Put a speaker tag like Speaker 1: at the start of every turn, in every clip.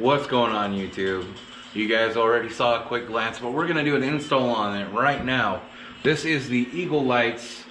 Speaker 1: What's going on, YouTube? You guys already saw a quick glance, but we're gonna do an install on it right now. This is the Eagle Lights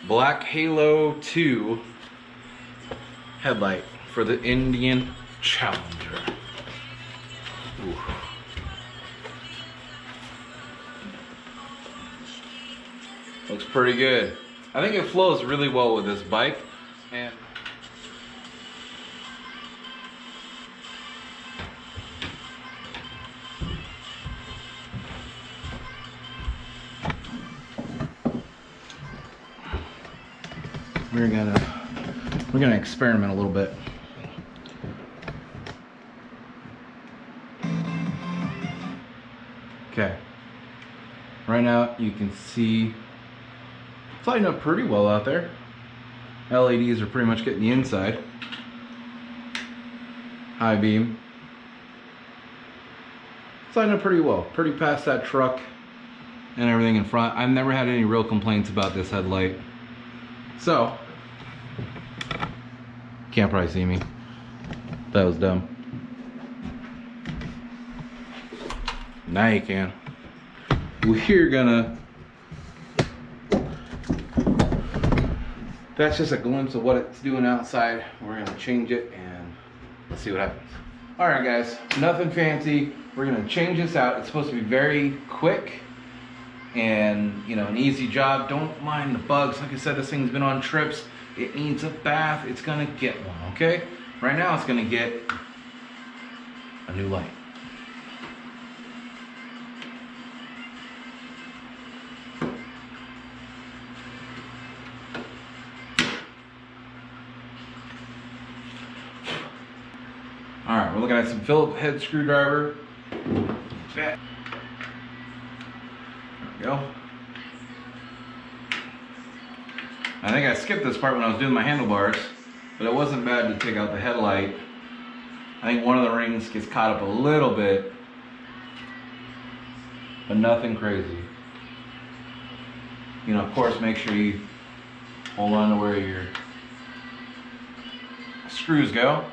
Speaker 1: Black Halo 2 headlight for the Indian Challenger. Ooh. Looks pretty good. I think it flows really well with this bike. And we're gonna experiment a little bit. Okay. Right now you can see it's lighting up pretty well out there. LEDs are pretty much getting the inside. High beam. It's lighting up pretty well. Pretty past that truck and everything in front. I've never had any real complaints about this headlight. So, can't probably see me. That was dumb. Now you can. We're gonna... That's just a glimpse of what it's doing outside. We're gonna change it and let's see what happens. All right, guys, nothing fancy. We're gonna change this out. It's supposed to be very quick and, you know, an easy job. Don't mind the bugs. Like I said, this thing's been on trips. It needs a bath. It's gonna get one, okay? Right now, it's gonna get a new light. All right, we're looking at some Phillips head screwdriver. There we go. I think I skipped this part when I was doing my handlebars, but it wasn't bad to take out the headlight. I think one of the rings gets caught up a little bit, but nothing crazy. You know, of course, make sure you hold on to where your screws go.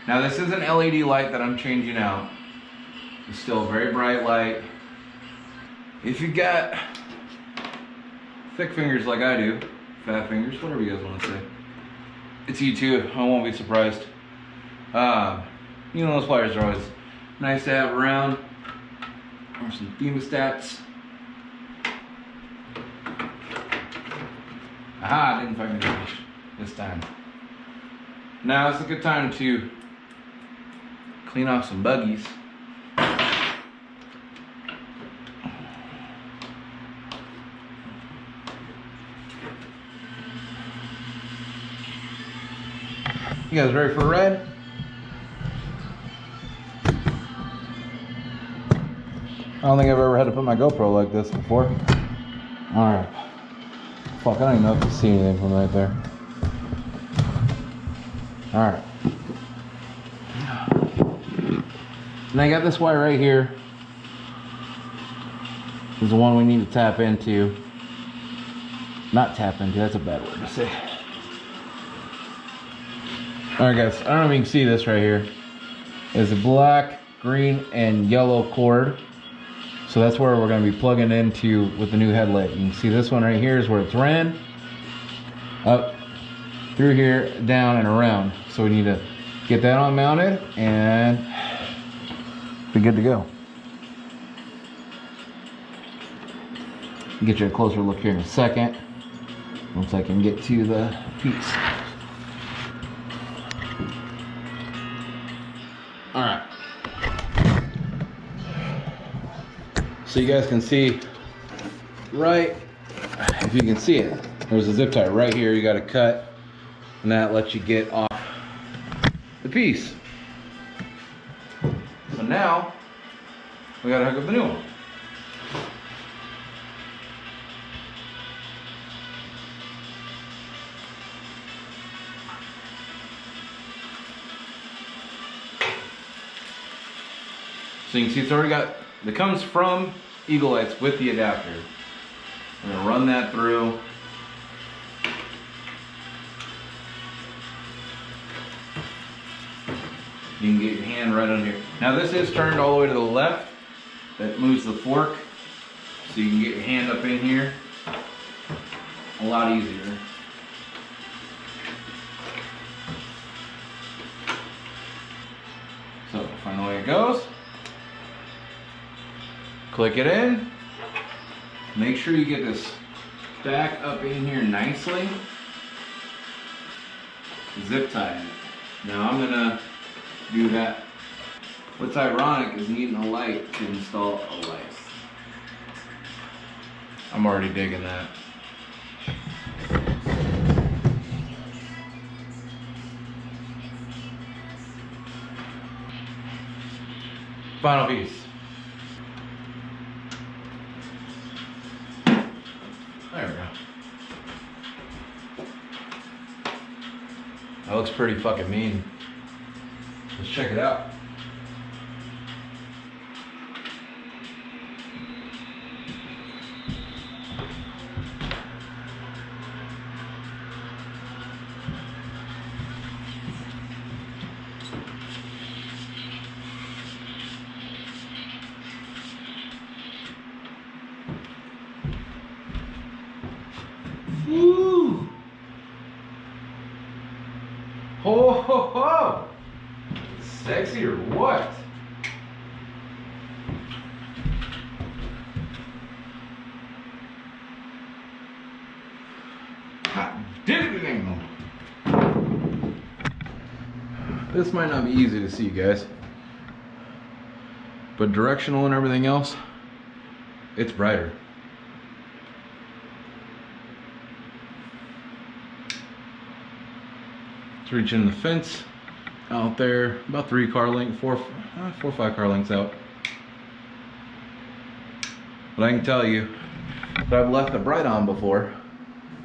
Speaker 1: Now this is an LED light that I'm changing out. It's still a very bright light. If you got thick fingers like I do, fat fingers, whatever you guys want to say, it's you too, I won't be surprised. You know, those pliers are always nice to have around, or some thermostats. Aha, I didn't find me finish this time. Now it's a good time to clean off some buggies. You guys ready for a ride? I don't think I've ever had to put my GoPro like this before. Alright. Fuck, I don't even know if you see anything from right there. Alright. And I got this wire right here. This is the one we need to tap into. Not tap into, that's a bad word to say. Alright guys, I don't know if you can see this right here. It's a black, green, and yellow cord. So that's where we're going to be plugging into with the new headlight. You can see this one right here is where it's ran. Up, through here, down, and around. So we need to get that on mounted and be good to go. Get you a closer look here in a second. Once I can get to the piece. Alright. So you guys can see right, if you can see it, there's a zip tie right here you got to cut, and that lets you get off the piece. So now we got to hook up the new one. So you can see it's already got, it comes from Eagle Lights with the adapter. I'm going to run that through. You can get your hand right on here. Now this is turned all the way to the left. That moves the fork. So you can get your hand up in here. A lot easier. So find the way it goes. Click it in. Make sure you get this back up in here nicely. Zip tie it. Now I'm gonna do that. What's ironic is needing a light to install a light. I'm already digging that. Final piece. There we go. That looks pretty fucking mean. Let's check it out. Woo! Ho ho ho! Sexy or what? Hot digging! This might not be easy to see, guys, but directional and everything else, it's brighter. Reaching the fence out there, about 3 car lengths, 4 or 5 car lengths out. But I can tell you that I've left the bright on before.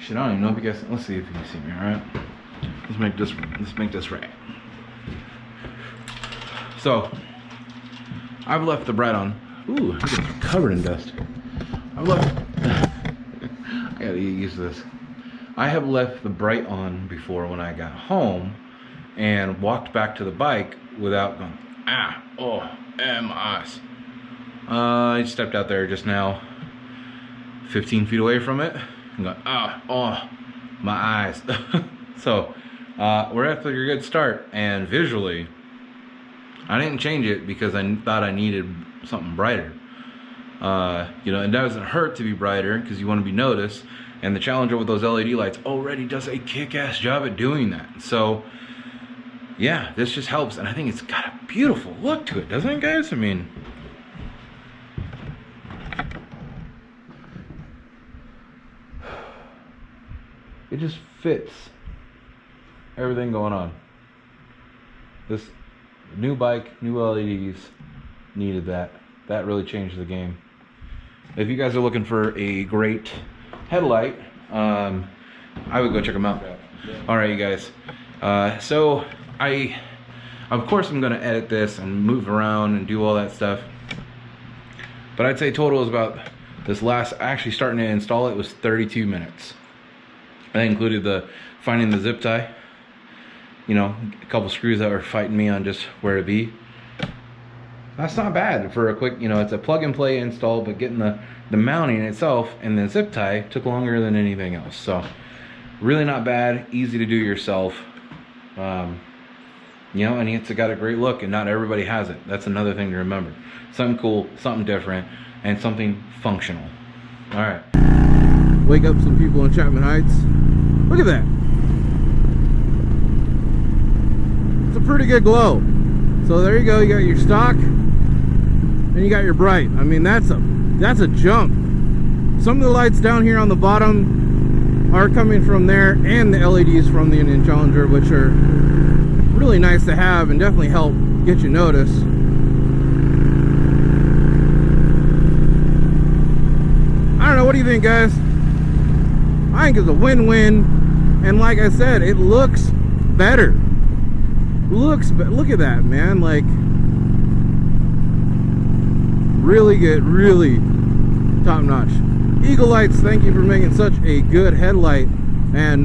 Speaker 1: Shit, I don't even know if you guys. Let's see if you can see me. All right, let's make this right. So I've left the bright on. Ooh, it's covered in dust. I've left. I gotta get used to this. I have left the bright on before when I got home and walked back to the bike without going, my eyes. I stepped out there just now, 15 feet away from it, and going, my eyes. So we're after a good start, and visually, I didn't change it because I thought I needed something brighter. You know, it doesn't hurt to be brighter because you want to be noticed. And the Challenger with those LED lights already does a kick-ass job at doing that. So, yeah, this just helps. And I think it's got a beautiful look to it, doesn't it, guys? I mean, it just fits everything going on. This new bike, new LEDs, needed that. That really changed the game. If you guys are looking for a great headlight, I would go check them out. All right, you guys. So of course I'm gonna edit this and move around and do all that stuff, but I'd say total is about this last, actually starting to install it was 32 minutes. That included the finding the zip tie, you know, a couple screws that were fighting me on just where to be. That's not bad for a quick, you know, it's a plug and play install, but getting the mounting itself and the zip tie took longer than anything else. So really not bad, easy to do yourself. You know, and it's got a great look, and not everybody has it. That's another thing to remember. Something cool, something different, and something functional. All right. Wake up some people in Chapman Heights. Look at that. It's a pretty good glow. So there you go, you got your stock and you got your bright. I mean, that's a jump. Some of the lights down here on the bottom are coming from there, and the LEDs from the Indian Challenger, which are really nice to have and definitely help get you noticed. I don't know, what do you think, guys? I think it's a win-win, and like I said, it looks better. Look at that, man. Like, really good, really top notch. Eagle Lights, thank you for making such a good headlight, and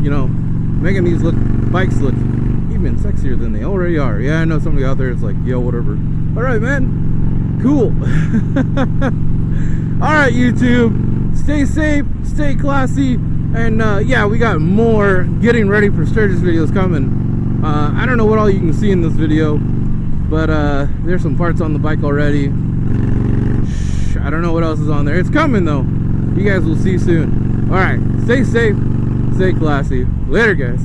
Speaker 1: you know, making these bikes look even even sexier than they already are. Yeah, I know somebody out there is like, yo, whatever. All right, man. Cool. All right, YouTube. Stay safe, stay classy, and yeah, we got more getting ready for Sturgis videos coming. I don't know what all you can see in this video, but there's some parts on the bike already. I don't know what else is on there. It's coming though. You guys will see soon. All right, stay safe, stay classy. Later, guys.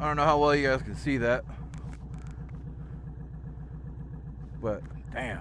Speaker 1: I don't know how well you guys can see that, but damn.